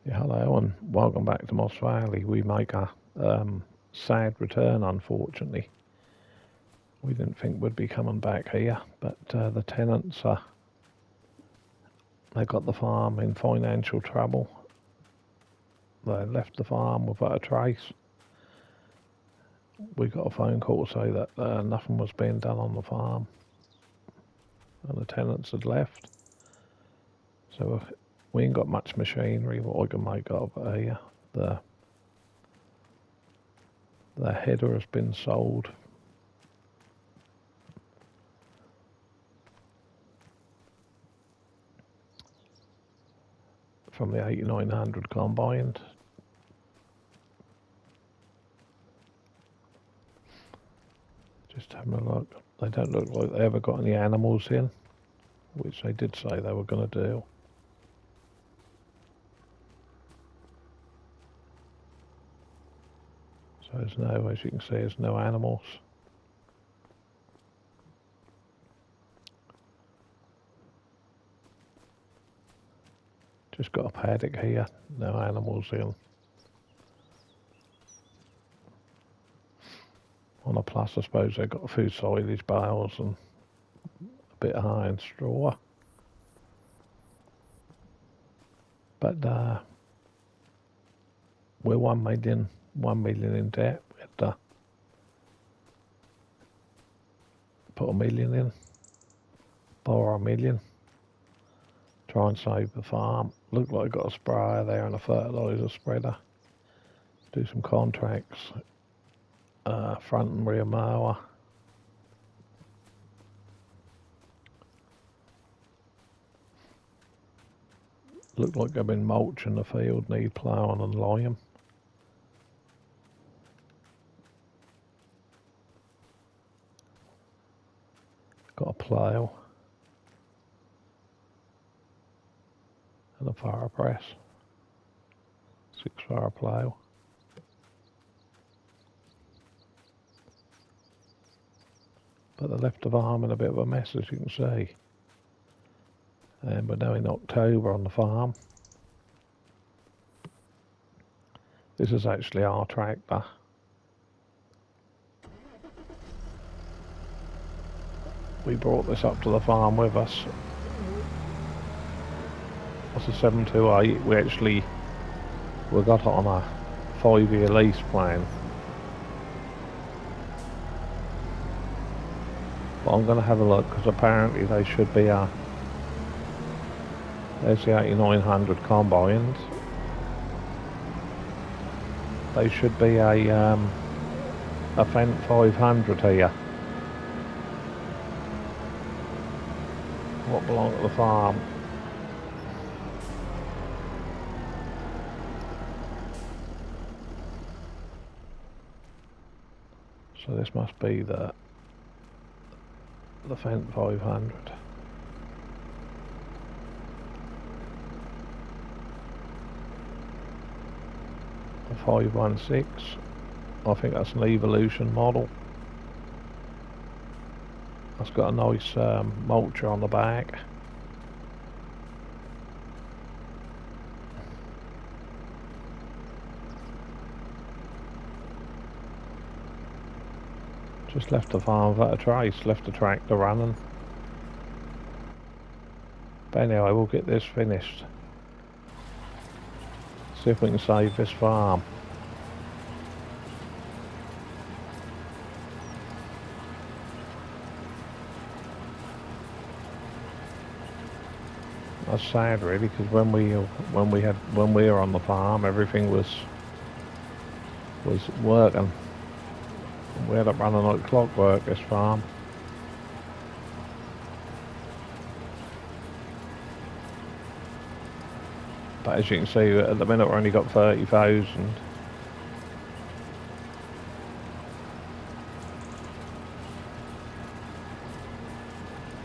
Yeah, hello and welcome back to Moss Valley. We make a sad return, unfortunately. We didn't think we'd be coming back here, but the tenants, they got the farm in financial trouble. They left the farm without a trace. We got a phone call to say that nothing was being done on the farm, and the tenants had left. So we ain't got much machinery what we can make of it here. The the header has been sold. From the 8900 combine. Just having a look. They don't look like they ever got any animals in, which they did say they were going to do. So there's no, as you can see, there's no animals. Just got a paddock here, no animals in. On a plus, I suppose they've got a few silage bales and a bit of hay and straw. But we're 1 million in debt. We had to put 1 million in, borrow 1 million, try and save the farm. Looked like I got a sprayer there and a fertiliser spreader. Do some contracts, front and rear mower. Looked like they've been mulching the field, need ploughing and lime. Got a plough and a fire press, 6 fire plough. But they left the farm in a bit of a mess, as you can see. And we're now in October on the farm. This is actually our tractor. We brought this up to the farm with us. It's a 728. We got it on a 5-year lease plan. But I'm going to have a look because apparently they should be there's the 8900 combines. They should be a Fendt 500 here. What belong to the farm. So this must be the Fendt 500. The 516. I think that's an Evolution model. That's got a nice mulcher on the back. Just left the farm without a trace, left the tractor running. But anyway, we'll get this finished. See if we can save this farm. That's sad, really, because when we were on the farm, everything was working. We had it running like clockwork, this farm. But as you can see, at the minute we've only got 30,000.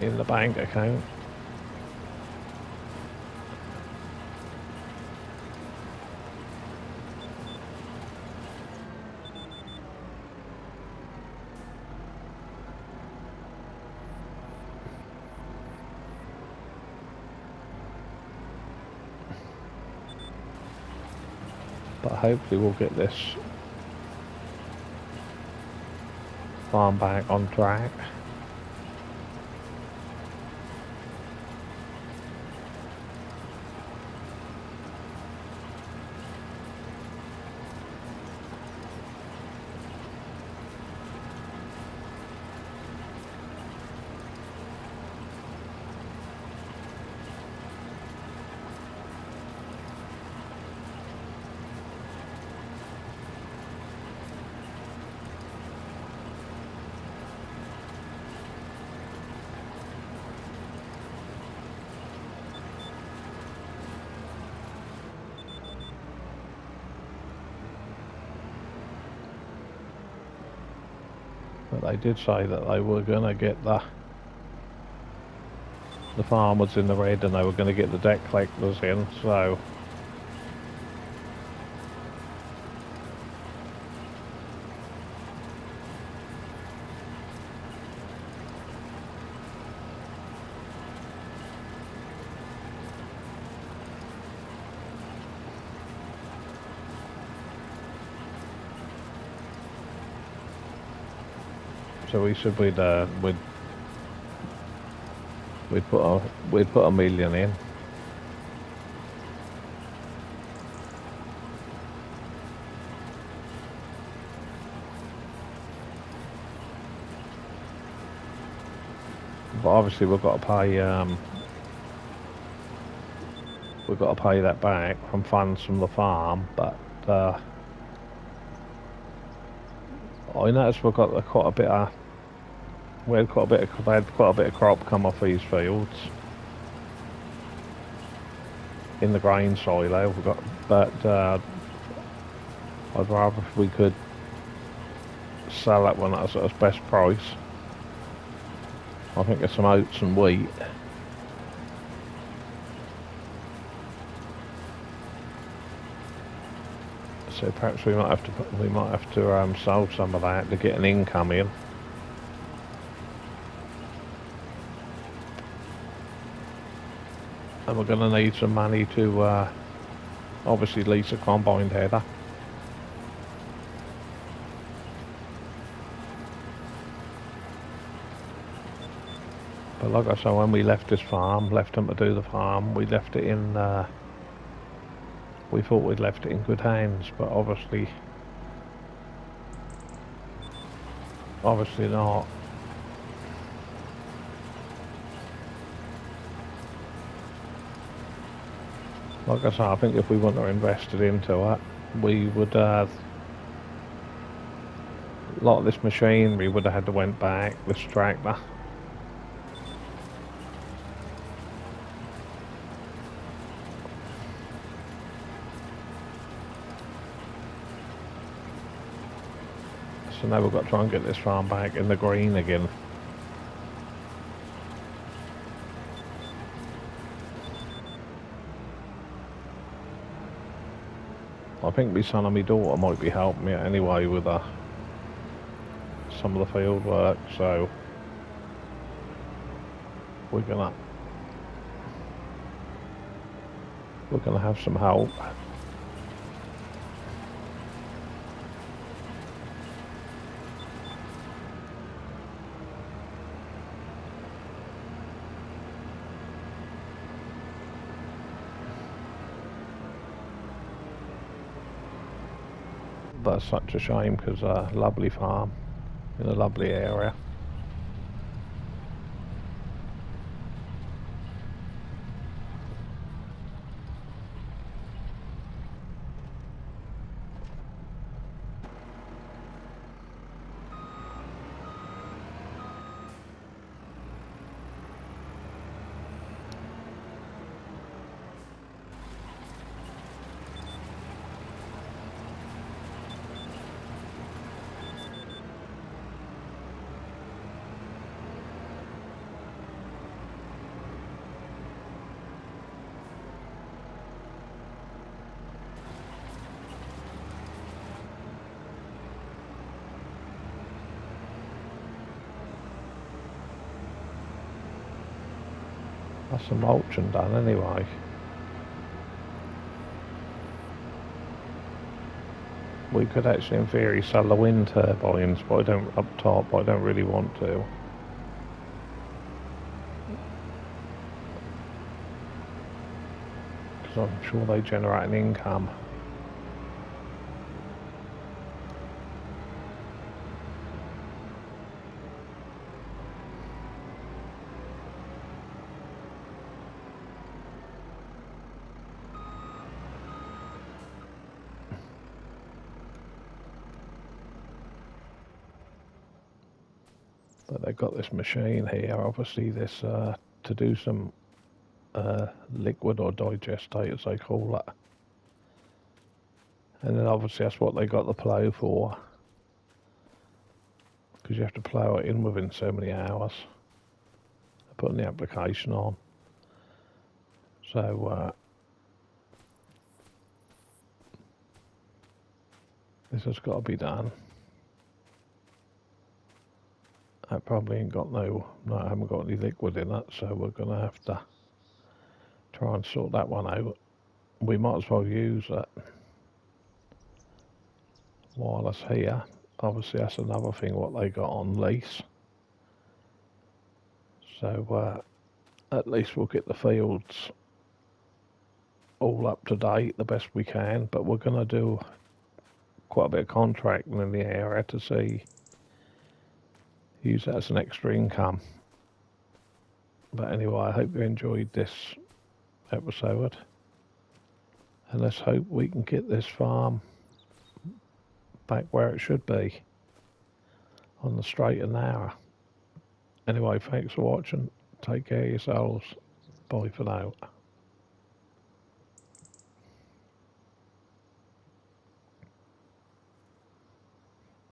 In the bank account. hopefully we'll get this farm back on track. But they did say that they were going to get the farmers in the red and they were going to get the debt collectors in, so we said we'd put a million in. But obviously we've got to pay that back from funds from the farm. But I noticed we've got quite a bit of had quite a bit of crop come off these fields in the grain silo. But I'd rather if we could sell that one at its best price. I think there's some oats and wheat. So perhaps we might have to sell some of that to get an income in. And we're going to need some money to obviously lease a combine header. But like I said, when we left them to do the farm, we left it in, we thought we'd left it in good hands, but obviously not. Like I said, I think if we wouldn't have invested into it, we would have, a lot of this machinery would have had to went back, this tractor. So now we've got to try and get this farm back in the green again. I think my son and my daughter might be helping me anyway with some of the field work, so we're gonna have some help. That's such a shame because lovely farm in a lovely area. That's some mulching done anyway. we could actually, in theory, sell the wind turbines, but I don't up top. But I don't really want to, because I'm sure they generate an income. But they've got this machine here, obviously this to do some liquid or digestate, as they call it. And then obviously that's what they got the plough for, because you have to plough it in within so many hours, putting the application on. So this has got to be done. I probably ain't got no, I haven't got any liquid in it, so we're going to have to try and sort that one out. We might as well use it while it's here. Obviously that's another thing what they got on lease. So at least we'll get the fields all up to date the best we can, but we're going to do quite a bit of contracting in the area to see, use that as an extra income. But anyway, I hope you enjoyed this episode, and let's hope we can get this farm back where it should be, on the straight and narrow. Anyway, thanks for watching. Take care of yourselves. Bye for now.